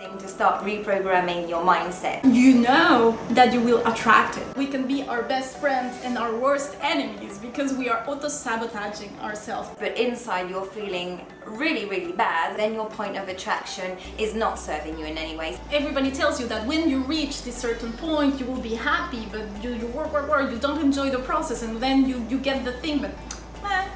to start reprogramming your mindset. You know that you will attract it. We can be our best friends and our worst enemies because we are auto-sabotaging ourselves. But inside you're feeling really bad, then your point of attraction is not serving you in any way. Everybody tells you that when you reach this certain point you will be happy, but you work, you don't enjoy the process, and then you get the thing, but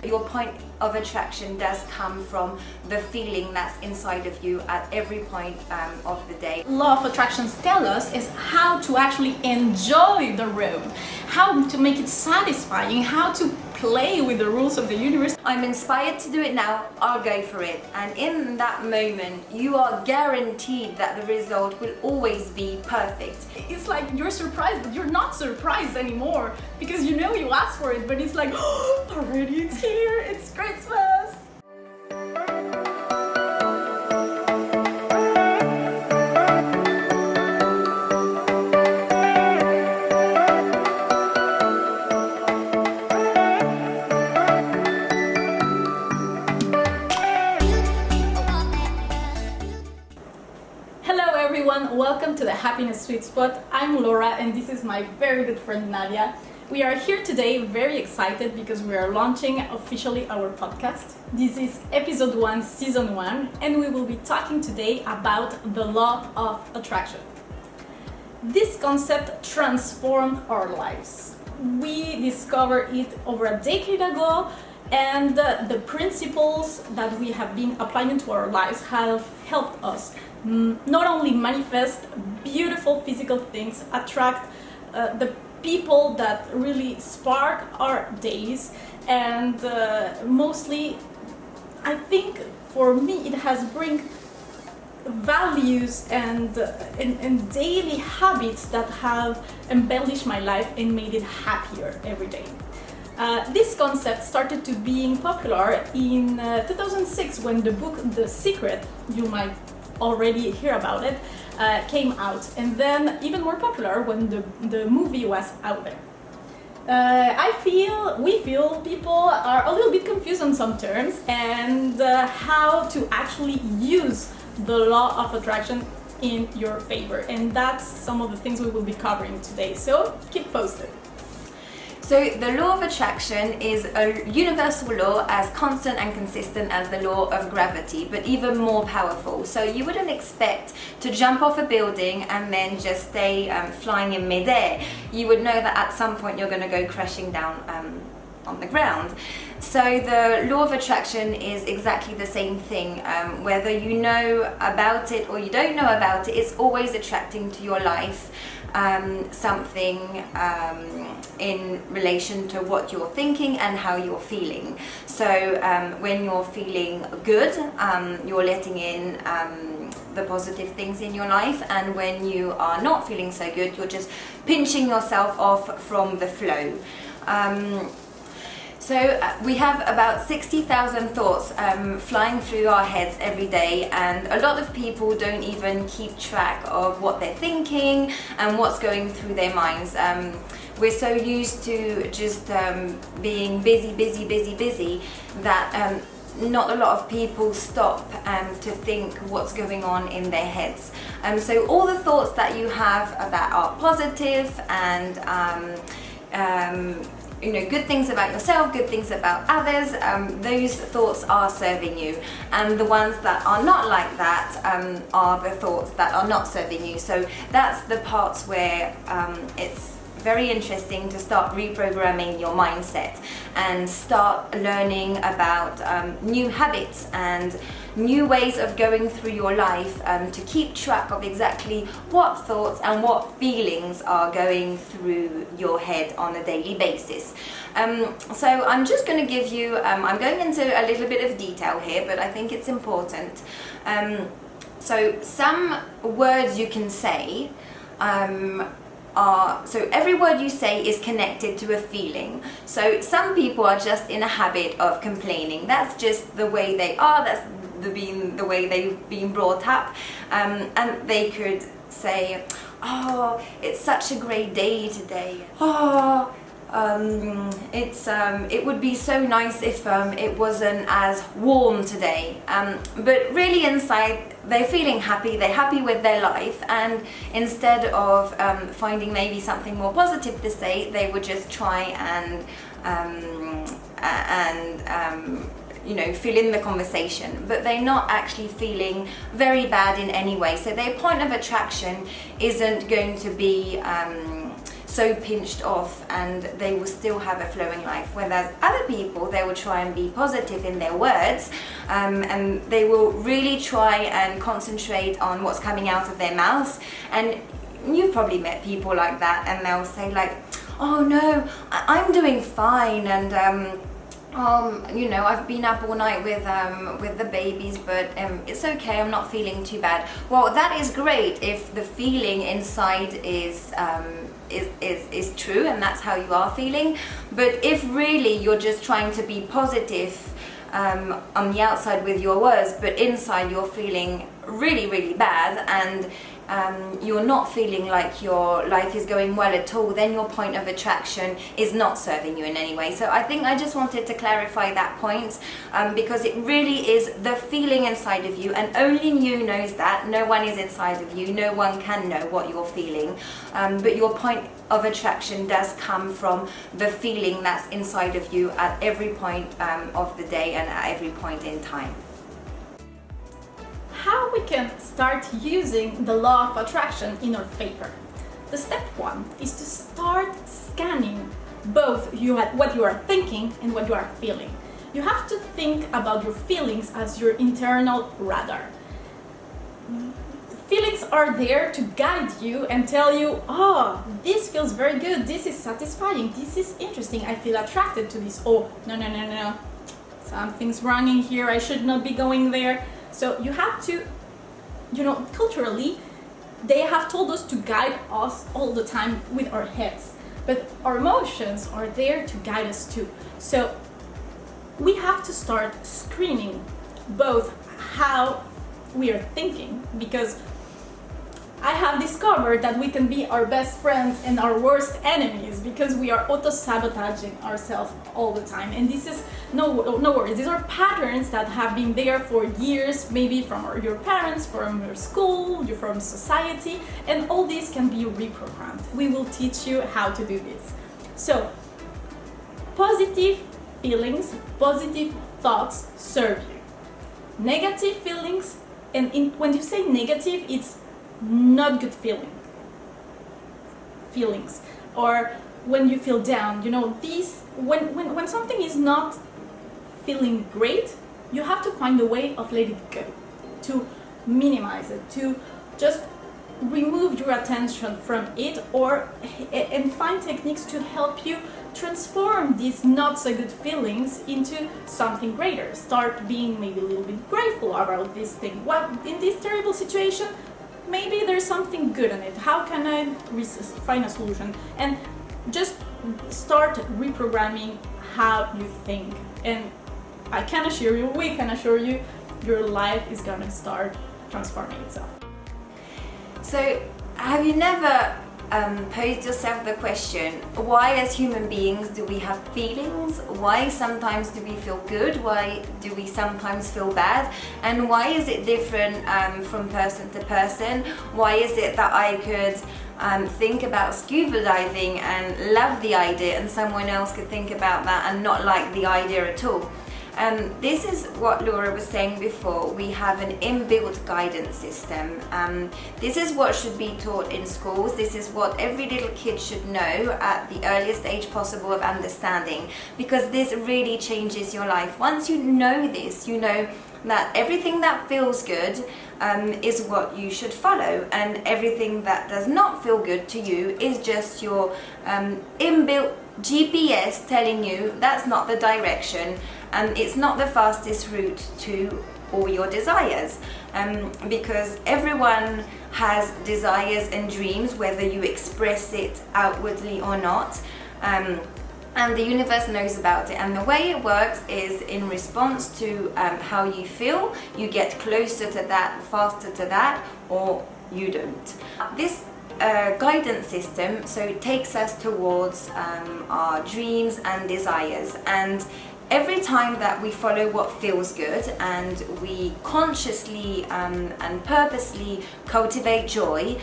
your point of attraction does come from the feeling that's inside of you at every point of the day. Law of attractions tell us is how to actually enjoy the road, how to make it satisfying, how to play with the rules of the universe. I'm inspired to do it now, I'll go for it. And in that moment, you are guaranteed that the result will always be perfect. It's like you're surprised, but you're not surprised anymore because you know you asked for it, but it's like, oh, already it's here, it's Christmas. Welcome to the Happiness Sweet Spot. I'm Laura and this is my very good friend Nadia. We are here today very excited because we are launching officially our podcast. This is episode 1, season 1, and we will be talking today about the law of attraction. This concept transformed our lives. We discovered it over a decade ago, and the principles that we have been applying to our lives have helped us not only manifest beautiful physical things, attract the people that really spark our days, and mostly, I think for me it has bring values and daily habits that have embellished my life and made it happier every day. This concept started to being popular in 2006 when the book The Secret, you might already hear about it, came out, and then even more popular when the movie was out there. We feel people are a little bit confused on some terms and how to actually use the law of attraction in your favor, and that's some of the things we will be covering today, so keep posted. So the law of attraction is a universal law as constant and consistent as the law of gravity, but even more powerful. So you wouldn't expect to jump off a building and then just stay flying in midair. You would know that at some point you're going to go crashing down on the ground. So the law of attraction is exactly the same thing. Whether you know about it or you don't know about it, it's always attracting to your life something in relation to what you're thinking and how you're feeling. So when you're feeling good, you're letting in the positive things in your life, and when you are not feeling so good, you're just pinching yourself off from the flow. So we have about 60,000 thoughts flying through our heads every day, and a lot of people don't even keep track of what they're thinking and what's going through their minds. We're so used to just being busy that not a lot of people stop to think what's going on in their heads. So all the thoughts that you have that are positive and good things about yourself, good things about others, those thoughts are serving you, and the ones that are not like that are the thoughts that are not serving you. So that's the parts where it's very interesting to start reprogramming your mindset and start learning about new habits and new ways of going through your life to keep track of exactly what thoughts and what feelings are going through your head on a daily basis. So I'm just going to give you, I'm going into a little bit of detail here, but I think it's important. So some words you can say so every word you say is connected to a feeling. So some people are just in a habit of complaining. That's just the way they are, that's the way they've been brought up, and they could say, oh, it's such a great day today. Oh, it would be so nice if it wasn't as warm today. But really inside they're feeling happy, they're happy with their life, and instead of finding maybe something more positive to say, they would just try and fill in the conversation, but they're not actually feeling very bad in any way. So their point of attraction isn't going to be so pinched off, and they will still have a flowing life. Whereas other people, they will try and be positive in their words, and they will really try and concentrate on what's coming out of their mouths. And you've probably met people like that, and they'll say like, oh no, I'm doing fine, and I've been up all night with the babies, but it's okay, I'm not feeling too bad. Well, that is great if the feeling inside is true and that's how you are feeling. But if really you're just trying to be positive on the outside with your words, but inside you're feeling really, really bad, and you're not feeling like your life is going well at all, then your point of attraction is not serving you in any way. So I think I just wanted to clarify that point, because it really is the feeling inside of you, and only you knows that. No one is inside of you, no one can know what you're feeling, but your point of attraction does come from the feeling that's inside of you at every point of the day and at every point in time. How we can start using the law of attraction in our favor. The step one is to start scanning both what you are thinking and what you are feeling. You have to think about your feelings as your internal radar. Feelings are there to guide you and tell you, oh, this feels very good, this is satisfying, this is interesting, I feel attracted to this. Oh, no, something's wrong in here, I should not be going there. So you have to, culturally, they have told us to guide us all the time with our heads, but our emotions are there to guide us too. So we have to start screening both how we are thinking, because I have discovered that we can be our best friends and our worst enemies, because we are auto-sabotaging ourselves all the time. And this is no worries. These are patterns that have been there for years, maybe from your parents, from your school, from society, and all these can be reprogrammed. We will teach you how to do this. So, positive feelings, positive thoughts serve you. Negative feelings, and when you say negative, it's not good feelings, or when you feel down, these when something is not feeling great, you have to find a way of letting it go, to minimize it, to just remove your attention from it, and find techniques to help you transform these not so good feelings into something greater. Start being maybe a little bit grateful about this thing. What in this terrible situation, maybe there's something good in it. How can I find a solution? And just start reprogramming how you think. And I can assure you, we can assure you, your life is gonna start transforming itself. So, have you never posed yourself the question, why as human beings do we have feelings? Why sometimes do we feel good? Why do we sometimes feel bad? And why is it different from person to person? Why is it that I could think about scuba diving and love the idea, and someone else could think about that and not like the idea at all? This is what Laura was saying before. We have an inbuilt guidance system. This is what should be taught in schools. This is what every little kid should know at the earliest age possible of understanding, because this really changes your life. Once you know this, you know that everything that feels good is what you should follow, and everything that does not feel good to you is just your inbuilt GPS telling you that's not the direction, and it's not the fastest route to all your desires, because everyone has desires and dreams, whether you express it outwardly or not, and the universe knows about it. And the way it works is in response to how you feel, you get closer to that, faster to that, or you don't. This a guidance system, so it takes us towards our dreams and desires. And every time that we follow what feels good and we consciously and purposely cultivate joy,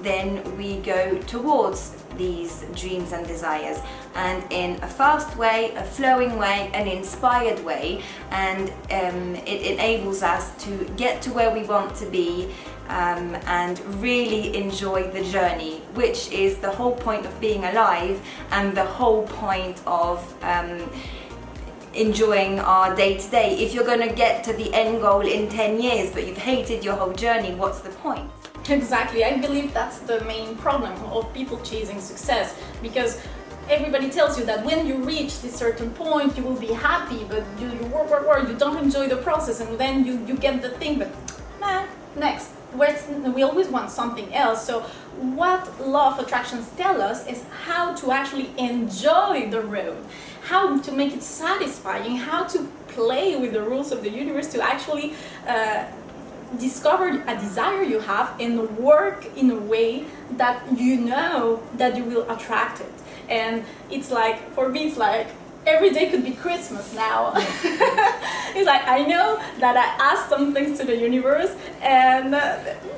then we go towards these dreams and desires, and in a fast way, a flowing way, an inspired way, and it enables us to get to where we want to be, and really enjoy the journey, which is the whole point of being alive and the whole point of enjoying our day-to-day. If you're going to get to the end goal in 10 years but you've hated your whole journey, what's the point? Exactly. I believe that's the main problem of people chasing success, because everybody tells you that when you reach this certain point you will be happy, but you work, you don't enjoy the process, and then you get the thing, but next. We always want something else. So what law of attractions tell us is how to actually enjoy the road, how to make it satisfying, how to play with the rules of the universe to actually discover a desire you have and work in a way that you know that you will attract it. And it's like, for me, it's like every day could be Christmas now. It's like, I know that I asked some things to the universe, and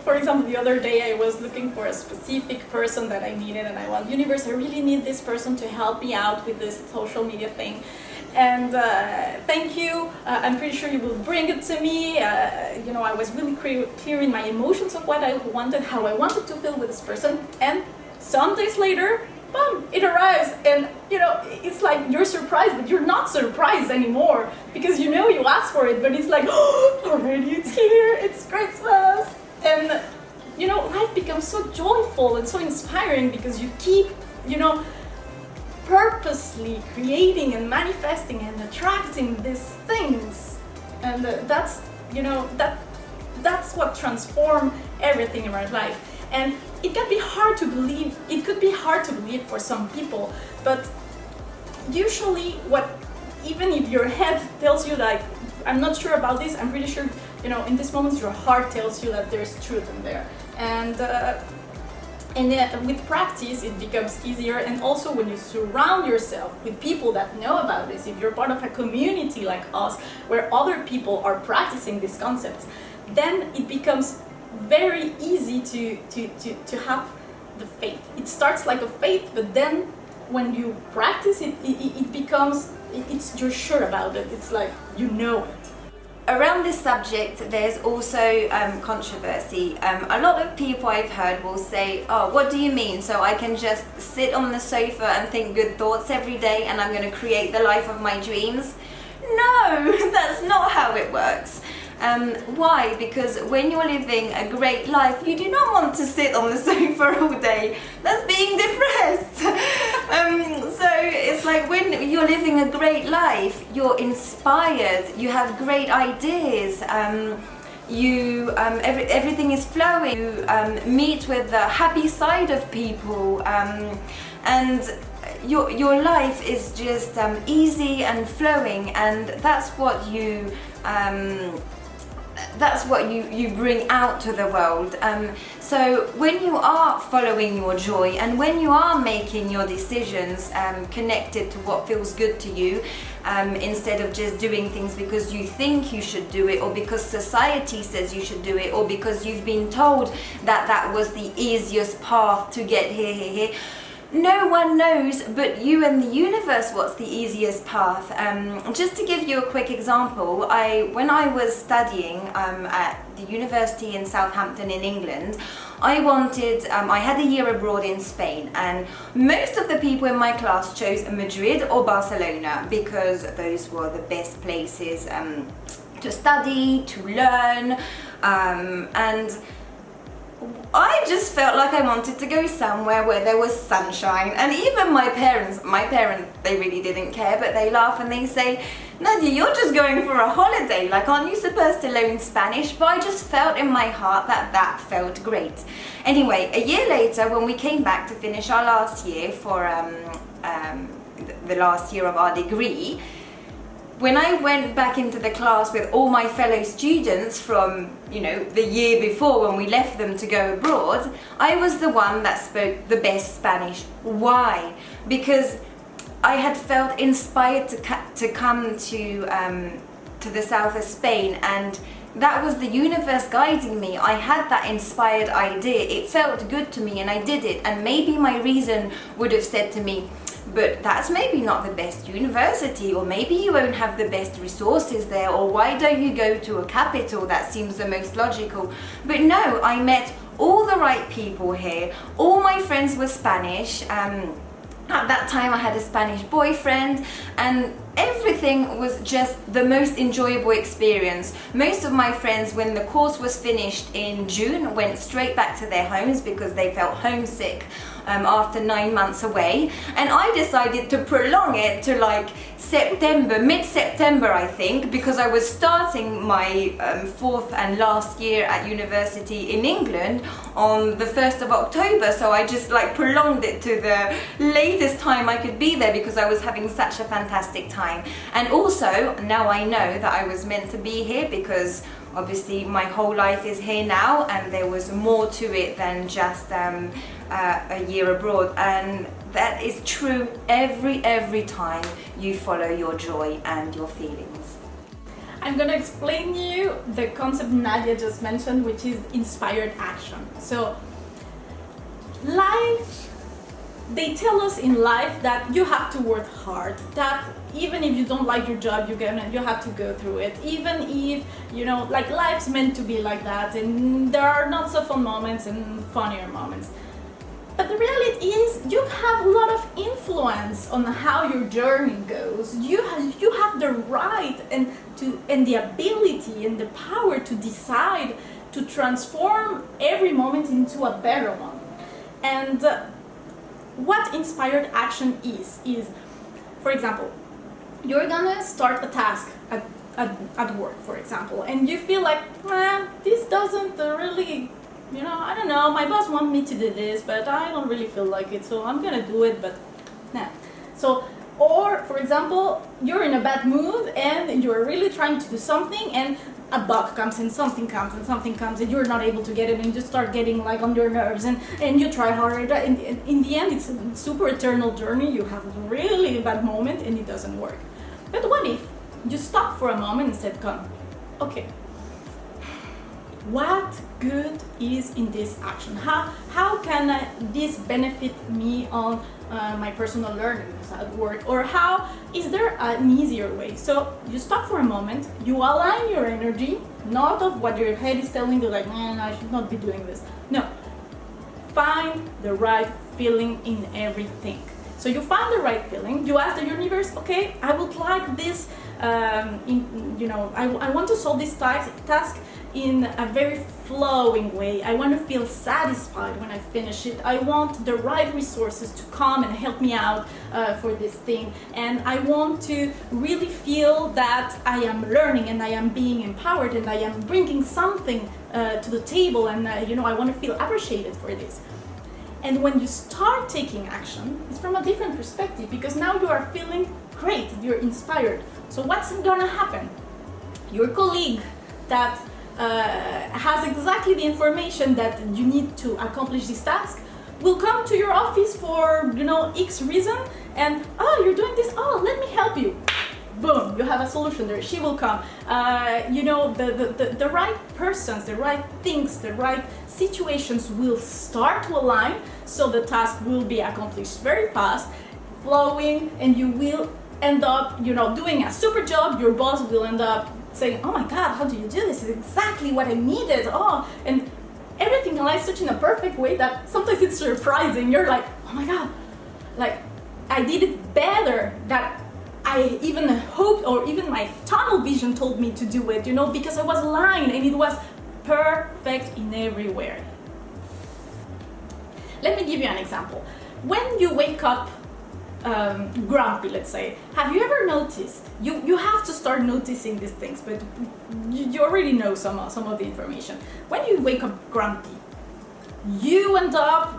for example, the other day I was looking for a specific person that I needed, and I went, universe, I really need this person to help me out with this social media thing. And thank you, I'm pretty sure you will bring it to me. I was really clear in my emotions of what I wanted, how I wanted to feel with this person, and some days later, boom, it arrives, and it's like you're surprised, but you're not surprised anymore, because you asked for it, but it's like, oh, already it's here, it's Christmas. And life becomes so joyful and so inspiring because you keep purposely creating and manifesting and attracting these things, and that's what transforms everything in our life. And it can be hard to believe, it could be hard to believe for some people, but usually even if your head tells you like, I'm not sure about this, I'm pretty sure, in this moment your heart tells you that there's truth in there. And with practice it becomes easier, and also when you surround yourself with people that know about this, if you're part of a community like us where other people are practicing these concepts, then it becomes very easy to have the faith. It starts like a faith, but then when you practice it, it becomes, you're sure about it. It's like you know it. Around this subject, there's also controversy. A lot of people I've heard will say, oh, what do you mean? So I can just sit on the sofa and think good thoughts every day and I'm going to create the life of my dreams? No, that's not how it works. Why? Because when you're living a great life, you do not want to sit on the sofa all day. That's being depressed. So it's like when you're living a great life, you're inspired, you have great ideas, everything is flowing, you meet with the happy side of people, and your life is just easy and flowing, and that's what you bring out to the world. So when you are following your joy and when you are making your decisions connected to what feels good to you, instead of just doing things because you think you should do it, or because society says you should do it, or because you've been told that that was the easiest path to get here. No one knows but you and the universe what's the easiest path. Just to give you a quick example, when I was studying at the university in Southampton in England, I had a year abroad in Spain, and most of the people in my class chose Madrid or Barcelona because those were the best places to study, to learn, and I just felt like I wanted to go somewhere where there was sunshine. And even my parents, they really didn't care, but they laugh and they say, Nadia, you're just going for a holiday, like aren't you supposed to learn Spanish? But I just felt in my heart that felt great. Anyway, a year later, when we came back to finish our last year for the last year of our degree, when I went back into the class with all my fellow students from, the year before when we left them to go abroad, I was the one that spoke the best Spanish. Why? Because I had felt inspired to come to the south of Spain, and that was the universe guiding me. I had that inspired idea. It felt good to me and I did it. And maybe my reason would have said to me, but that's maybe not the best university, or maybe you won't have the best resources there, or why don't you go to a capital? That seems the most logical. But no, I met all the right people here. All my friends were Spanish. At that time I had a Spanish boyfriend, and everything was just the most enjoyable experience. Most of my friends, when the course was finished in June, went straight back to their homes because they felt homesick after 9 months away, and I decided to prolong it to like September, mid-September I think, because I was starting my fourth and last year at university in England on the 1st of October, so I just like prolonged it to the latest time I could be there because I was having such a fantastic time. And also now I know that I was meant to be here, because obviously my whole life is here now and there was more to it than just a year abroad, and that is true every time you follow your joy and your feelings. I'm gonna explain you the concept Nadia just mentioned, which is inspired action. So they tell us in life that you have to work hard, that even if you don't like your job, you have to go through it, even if like life's meant to be like that, and there are not so fun moments and funnier moments. But the reality is you have a lot of influence on how your journey goes. You have the right and the ability and the power to decide to transform every moment into a better one. And what inspired action is, for example, you're gonna start a task at work, for example, and you feel like, this doesn't really, I don't know, my boss wants me to do this, but I don't really feel like it, so I'm gonna do it, but nah. So, or for example, you're in a bad mood and you're really trying to do something, and a bug comes and something comes and you're not able to get it, and you start getting like on your nerves, and you try harder, and in the end it's a super eternal journey. You have a really bad moment and it doesn't work. But what if you stop for a moment and said, come, okay, what good is in this action? How can this benefit me on my personal learning at work? Or how is there an easier way? So you stop for a moment, you align your energy, not of what your head is telling you, like, man, I should not be doing this. No, find the right feeling in everything. So you find the right feeling, you ask the universe, okay, I would like this, I want to solve this task in a very flowing way. I want to feel satisfied when I finish it. I want the right resources to come and help me out for this thing. And I want to really feel that I am learning and I am being empowered and I am bringing something to the table, and I want to feel appreciated for this. And when you start taking action, it's from a different perspective, because now you are feeling great, you're inspired. So what's gonna happen? Your colleague that has exactly the information that you need to accomplish this task will come to your office for X reason, and you're doing this, let me help you. Boom, you have a solution there. She will come. The right persons, the right things, the right situations will start to align, so the task will be accomplished very fast, flowing, and you will end up doing a super job. Your boss will end up saying, oh my god, how do you do this? It's exactly what I needed. And everything aligns such in a perfect way that sometimes it's surprising. You're like, oh my god, like I did it better than I even hoped, or even my tunnel vision told me to do it, because I was aligned and it was perfect in everywhere. Let me give you an example. When you wake up grumpy, let's say, have you ever noticed, you have to start noticing these things, but you already know some of the information. When you wake up grumpy, you end up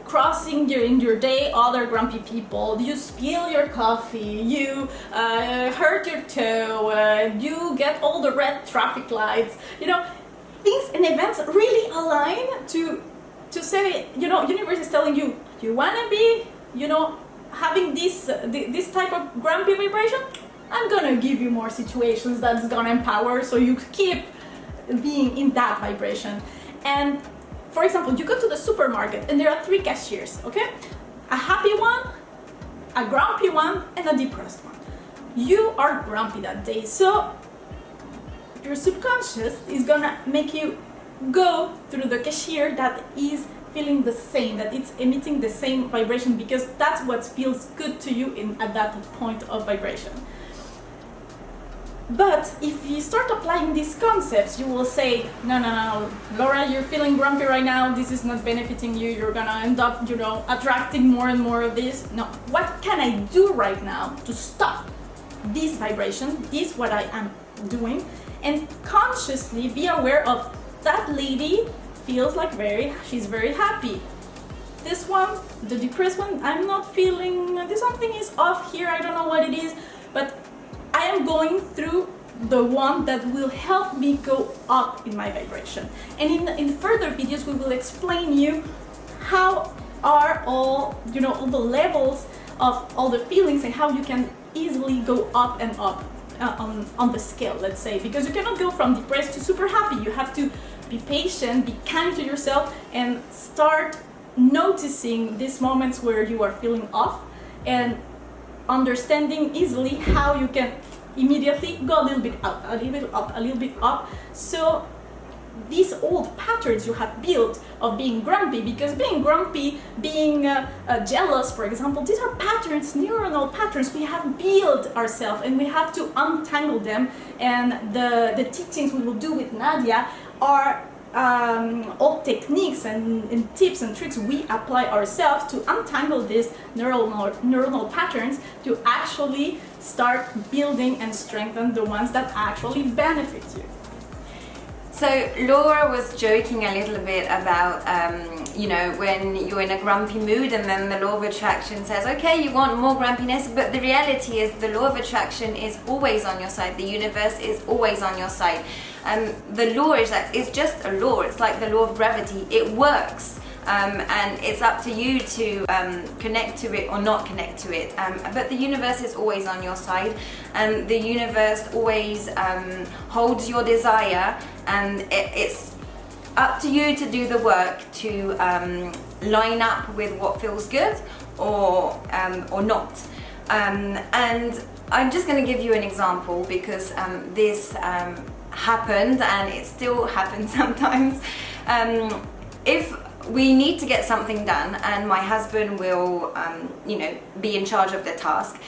crossing during your day other grumpy people, you spill your coffee, you hurt your toe, you get all the red traffic lights, things and events really align to say, universe is telling you, you want to be, having this type of grumpy vibration, I'm gonna give you more situations that's gonna empower, so you keep being in that vibration. And for example, you go to the supermarket and there are 3 cashiers, okay? A happy one, a grumpy one, and a depressed one. You are grumpy that day, so your subconscious is gonna make you go through the cashier that is feeling the same, that it's emitting the same vibration, because that's what feels good to you at that point of vibration. But if you start applying these concepts, you will say, no, Laura, you're feeling grumpy right now, this is not benefiting you, you're gonna end up, attracting more and more of this. No, what can I do right now to stop this vibration, this what I am doing, and consciously be aware of that lady feels like she's very happy. This one, the depressed one, I'm not feeling, there's something is off here, I don't know what it is, but I am going through the one that will help me go up in my vibration. And in further videos, we will explain you how are all the levels of all the feelings and how you can easily go up and up on the scale, let's say, because you cannot go from depressed to super happy. You have to be patient, be kind to yourself, and start noticing these moments where you are feeling off and understanding easily how you can immediately go a little bit up, a little bit up, a little bit up. So these old patterns you have built of being grumpy, because being grumpy, being jealous, for example, these are patterns, neuronal patterns we have built ourselves, and we have to untangle them. And the teachings we will do with Nadia are all techniques and tips and tricks we apply ourselves to untangle these neuronal patterns to actually start building and strengthen the ones that actually benefit you. So Laura was joking a little bit about, when you're in a grumpy mood and then the law of attraction says, okay, you want more grumpiness, but the reality is the law of attraction is always on your side. The universe is always on your side. The law is just a law. It's like the law of gravity. It works. And it's up to you to connect to it or not connect to it. But the universe is always on your side, and the universe always holds your desire, and it's up to you to do the work to line up with what feels good or not. And I'm just going to give you an example, because this happened and it still happens sometimes. If we need to get something done and my husband will be in charge of the task,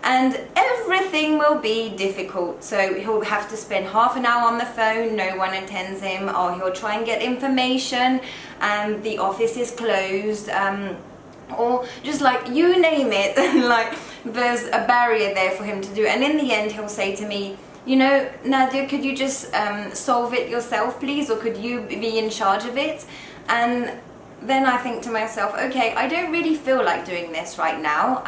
and everything will be difficult, so he'll have to spend half an hour on the phone, no one attends him, or he'll try and get information and the office is closed, or just like you name it, like there's a barrier there for him to do. And in the end he'll say to me, Nadia, could you just solve it yourself, please, or could you be in charge of it? And then I think to myself, okay, I don't really feel like doing this right now.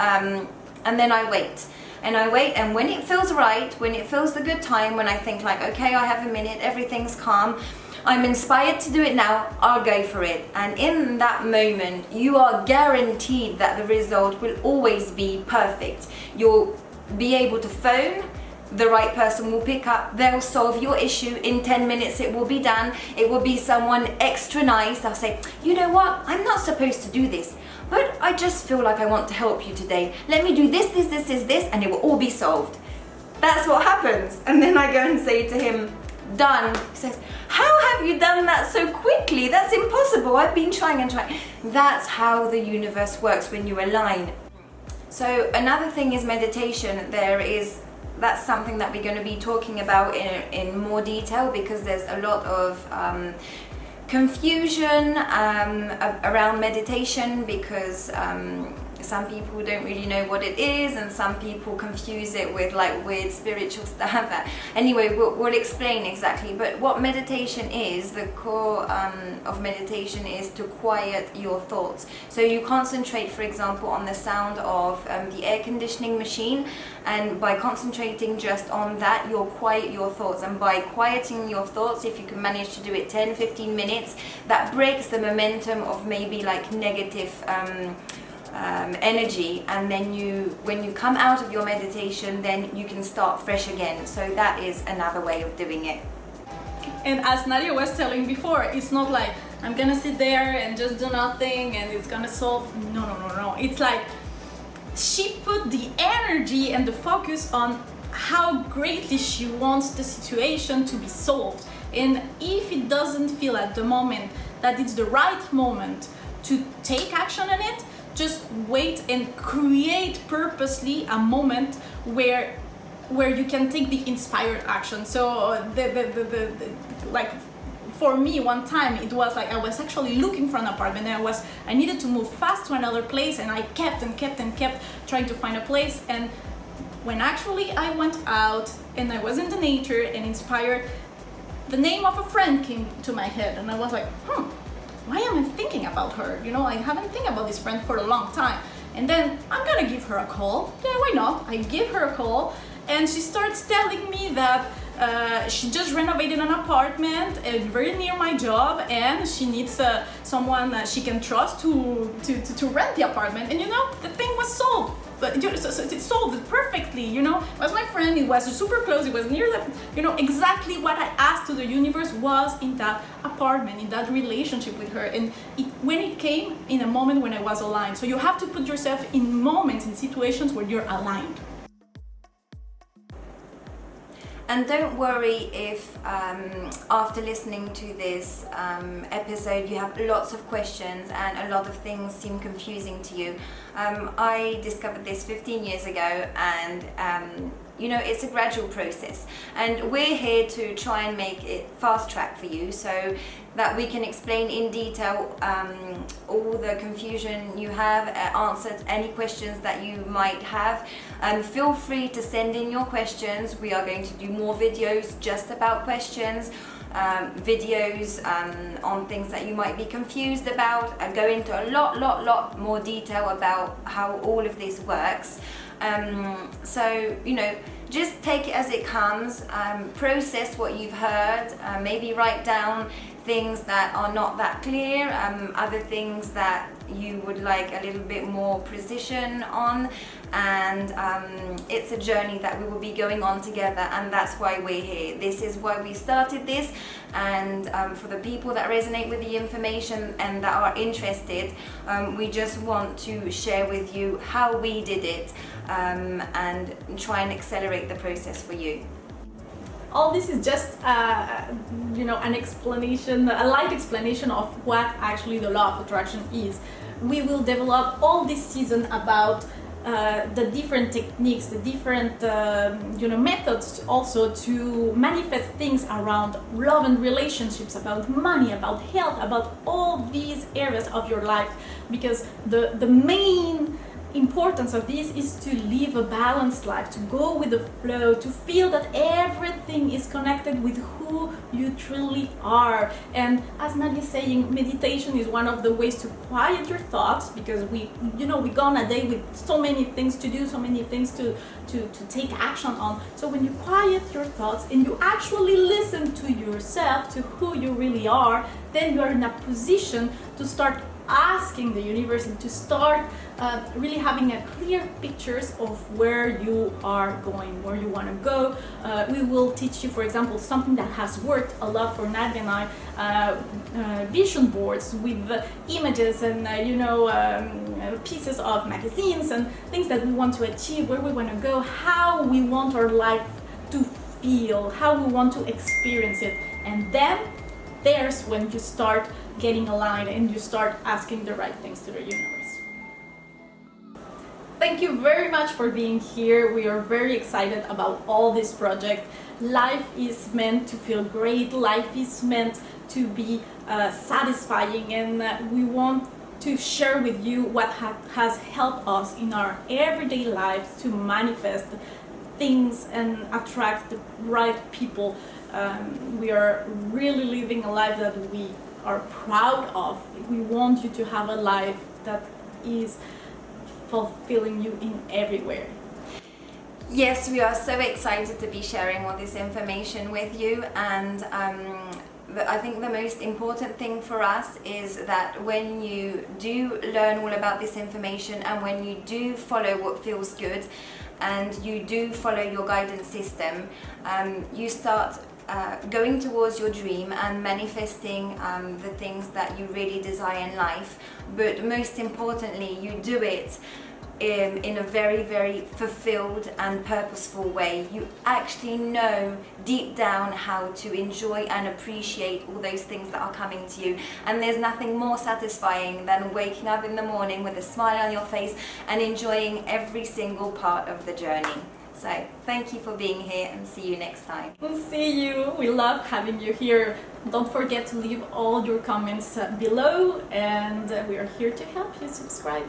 And then I wait. And when it feels right, when it feels the good time, when I think like, okay, I have a minute, everything's calm, I'm inspired to do it now, I'll go for it. And in that moment, you are guaranteed that the result will always be perfect. You'll be able to phone, the right person will pick up, they'll solve your issue in 10 minutes, it will be done. It will be someone extra nice. They'll say, you know what, I'm not supposed to do this, but I just feel like I want to help you today. Let me do this, and it will all be solved. That's what happens. And then I go and say to him, done. He says, how have you done that so quickly? That's impossible. I've been trying and trying. That's how the universe works when you align. So another thing is meditation. That's something that we're going to be talking about in more detail, because there's a lot of confusion around meditation, because some people don't really know what it is, and some people confuse it with like weird spiritual stuff. Anyway, we'll explain exactly. But what meditation is, the core of meditation is to quiet your thoughts. So you concentrate, for example, on the sound of the air conditioning machine, and by concentrating just on that, you'll quiet your thoughts. And by quieting your thoughts, if you can manage to do it 10-15 minutes, that breaks the momentum of maybe like negative energy, and then when you come out of your meditation, then you can start fresh again. So that is another way of doing it. And as Nadia was telling before, it's not like I'm gonna sit there and just do nothing and it's gonna solve. No. It's like she put the energy and the focus on how greatly she wants the situation to be solved. And if it doesn't feel at the moment that it's the right moment to take action on it, just wait and create purposely a moment where you can take the inspired action. So like for me, one time it was like I was actually looking for an apartment, and I needed to move fast to another place, and I kept trying to find a place. And when actually I went out and I was in the nature and inspired, the name of a friend came to my head, and I was like, why am I thinking about her? You know, I haven't think about this friend for a long time. And then I'm gonna give her a call. Yeah, why not? I give her a call, and she starts telling me that she just renovated an apartment very near my job, and she needs someone that she can trust to rent the apartment. And you know, the thing was solved. But it solved it perfectly, you know. It was my friend, it was super close, it was near the, you know, exactly what I asked to the universe was in that apartment, in that relationship with her. And when it came in a moment when I was aligned. So you have to put yourself in moments, in situations where you're aligned. And don't worry if after listening to this episode you have lots of questions and a lot of things seem confusing to you. I discovered this 15 years ago, and you know, it's a gradual process, and we're here to try and make it fast track for you so that we can explain in detail all the confusion you have, answer any questions that you might have. Feel free to send in your questions. We are going to do more videos just about questions, videos on things that you might be confused about, and go into a lot more detail about how all of this works. So, you know, just take it as it comes, process what you've heard, maybe write down things that are not that clear, other things that you would like a little bit more precision on, and it's a journey that we will be going on together, and that's why we're here. This is why we started this, and for the people that resonate with the information and that are interested, we just want to share with you how we did it, and try and accelerate the process for you. All this is just, you know, an explanation, a light explanation of what actually the law of attraction is. We will develop all this season about the different techniques, the different, you know, methods also to manifest things around love and relationships, about money, about health, about all these areas of your life. Because the main importance of this is to live a balanced life, to go with the flow, to feel that everything is connected with who you truly are. And as Nadia is saying, meditation is one of the ways to quiet your thoughts, because we go on a day with so many things to do, so many things to take action on. So when you quiet your thoughts and you actually listen to yourself, to who you really are, then you are in a position to start asking the universe and to start really having a clear pictures of where you are going, where you want to go. We will teach you, for example, something that has worked a lot for Nadia and I, vision boards with images and pieces of magazines and things that we want to achieve, where we want to go, how we want our life to feel, how we want to experience it. And then there's when you start getting aligned and you start asking the right things to the universe. Thank you very much for being here. We are very excited about all this project. Life is meant to feel great. Life is meant to be satisfying, and we want to share with you what has helped us in our everyday lives to manifest things and attract the right people. We are really living a life that we are proud of. We want you to have a life that is fulfilling you in everywhere. Yes, we are so excited to be sharing all this information with you, and I think the most important thing for us is that when you do learn all about this information and when you do follow what feels good and you do follow your guidance system, you start going towards your dream and manifesting the things that you really desire in life. But most importantly, you do it in a very, very fulfilled and purposeful way. You actually know deep down how to enjoy and appreciate all those things that are coming to you. And there's nothing more satisfying than waking up in the morning with a smile on your face and enjoying every single part of the journey. So thank you for being here, and see you next time. We'll see you. We love having you here. Don't forget to leave all your comments below, and we are here to help you subscribe.